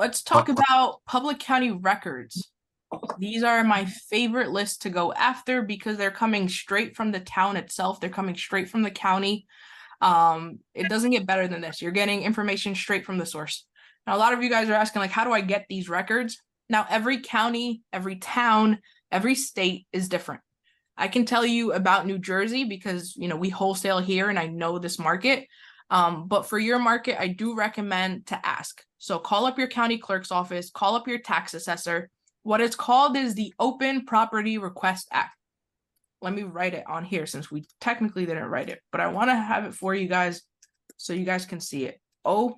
let's talk about public county records. These are my favorite lists to go after because they're coming straight from the town itself. They're coming straight from the county. It doesn't get better than this. You're getting information straight from the source. Now, a lot of you guys are asking, like, how do I get these records? Now, every county, every town, every state is different. I can tell you about New Jersey because, we wholesale here and I know this market. But for your market, I do recommend to ask. So call up your county clerk's office, call up your tax assessor. What it's called is the Open Property Request Act. Let me write it on here since we technically didn't write it, but I want to have it for you guys so you guys can see it. OPRA.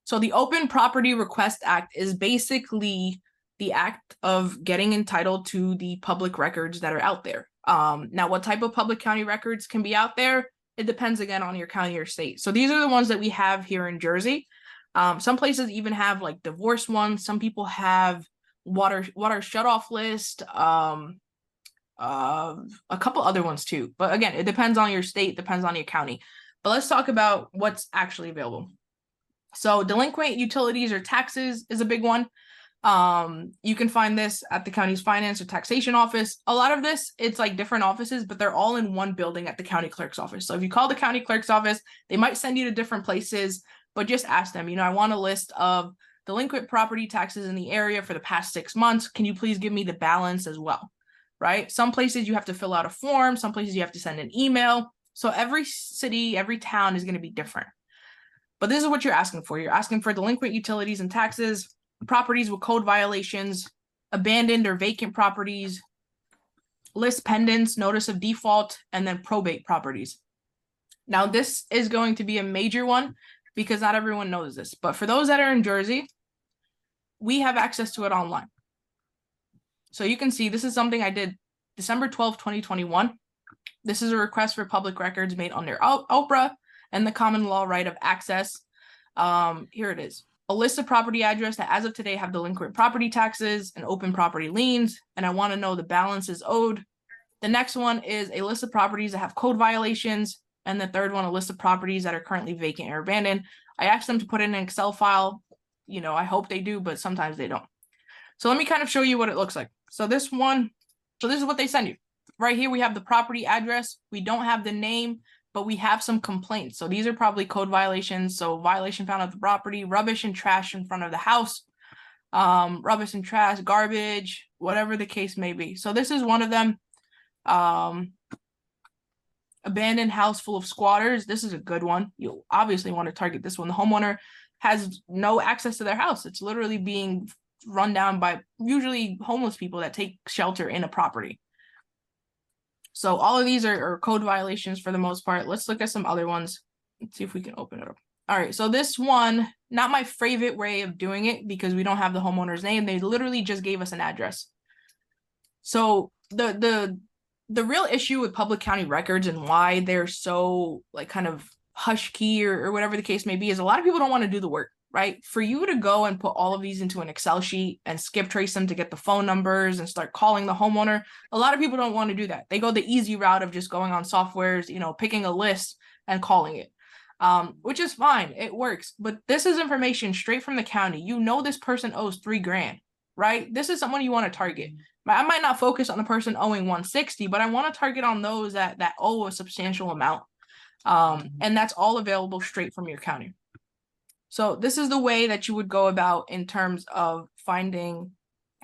So the Open Property Request Act is basically the act of getting entitled to the public records that are out there. Now, what type of public county records can be out there? It depends again on your county or state. So these are the ones that we have here in Jersey. Some places even have like divorce ones. Some people have water shutoff list. A couple other ones too. But again, it depends on your state, depends on your county. But let's talk about what's actually available. So delinquent utilities or taxes is a big one. You can find this at the county's finance or taxation office. A lot of this, it's like different offices, but they're all in one building at the county clerk's office. So if you call the county clerk's office, they might send you to different places, but just ask them, I want a list of delinquent property taxes in the area for the past 6 months. Can you please give me the balance as well? Right? Some places you have to fill out a form. Some places you have to send an email. So every city, every town is going to be different. But this is what you're asking for. You're asking for delinquent utilities and taxes, properties with code violations, abandoned or vacant properties, list pendants, notice of default, and then probate properties. Now, this is going to be a major one because not everyone knows this. But for those that are in Jersey, we have access to it online. So you can see this is something I did December 12, 2021. This is a request for public records made under OPRA and the common law right of access. Here it is. A list of property address that as of today have delinquent property taxes and open property liens, and I want to know the balances owed. The next one is a list of properties that have code violations, and the third one, a list of properties that are currently vacant or abandoned. I asked them to put in an Excel file. I hope they do, but sometimes they don't. So let me kind of show you what it looks like. So this is what they send you. Right here, we have the property address. We don't have the name, but we have some complaints. So these are probably code violations. So violation found at the property, rubbish and trash in front of the house, rubbish and trash, garbage, whatever the case may be. So this is one of them. Abandoned house full of squatters. This is a good one. You obviously want to target this one. The homeowner has no access to their house. It's literally being run down by usually homeless people that take shelter in a property. So all of these are code violations for the most part. Let's look at some other ones. Let's see if we can open it up. All right, so this one, not my favorite way of doing it because we don't have the homeowner's name. They literally just gave us an address. So the real issue with public county records and why they're so like kind of hush key or whatever the case may be is a lot of people don't want to do the work. Right? For you to go and put all of these into an Excel sheet and skip trace them to get the phone numbers and start calling the homeowner, a lot of people don't want to do that. They go the easy route of just going on softwares, picking a list and calling it, which is fine. It works. But this is information straight from the county. This person owes $3,000, right? This is someone you want to target. I might not focus on the person owing 160, but I want to target on those that owe a substantial amount. And that's all available straight from your county. So this is the way that you would go about in terms of finding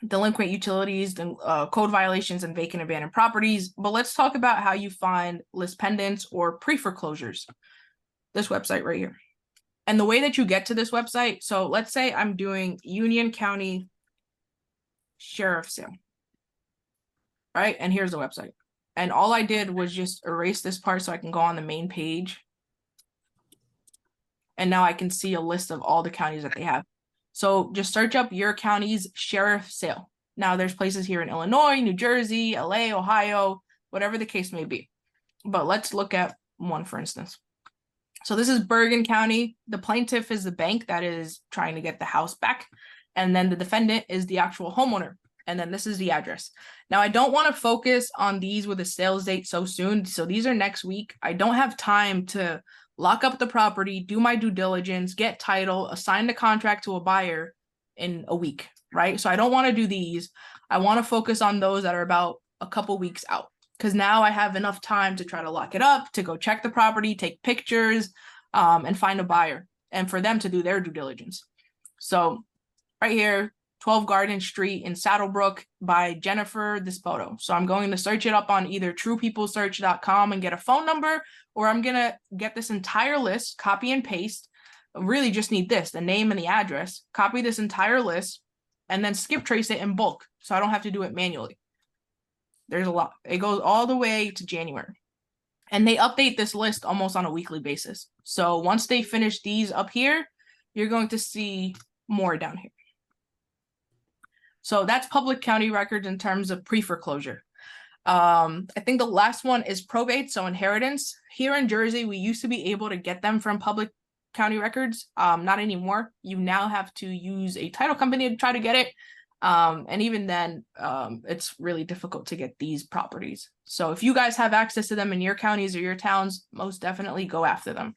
delinquent utilities, code violations, and vacant abandoned properties. But let's talk about how you find list pendants or pre-foreclosures. This website right here. And the way that you get to this website, so let's say I'm doing Union County Sheriff Sale. Right? And here's the website. And all I did was just erase this part so I can go on the main page. And now I can see a list of all the counties that they have. So just search up your county's sheriff sale. Now there's places here in Illinois, New Jersey, LA, Ohio, whatever the case may be. But let's look at one, for instance. So this is Bergen County. The plaintiff is the bank that is trying to get the house back. And then the defendant is the actual homeowner. And then this is the address. Now, I don't want to focus on these with a sales date so soon. So these are next week. I don't have time to lock up the property, do my due diligence, get title, assign the contract to a buyer in a week, right? So I don't want to do these. I want to focus on those that are about a couple weeks out, because now I have enough time to try to lock it up, to go check the property, take pictures, and find a buyer, and for them to do their due diligence. So right here, 12 Garden Street in Saddlebrook by Jennifer Despoto. So I'm going to search it up on either truepeoplesearch.com and get a phone number, or I'm going to get this entire list, copy and paste. I really just need this, the name and the address, copy this entire list, and then skip trace it in bulk so I don't have to do it manually. There's a lot. It goes all the way to January. And they update this list almost on a weekly basis. So once they finish these up here, you're going to see more down here. So that's public county records in terms of pre-foreclosure. I think the last one is probate, so inheritance. Here in Jersey, we used to be able to get them from public county records. Not anymore. You now have to use a title company to try to get it. And even then, it's really difficult to get these properties. So if you guys have access to them in your counties or your towns, most definitely go after them.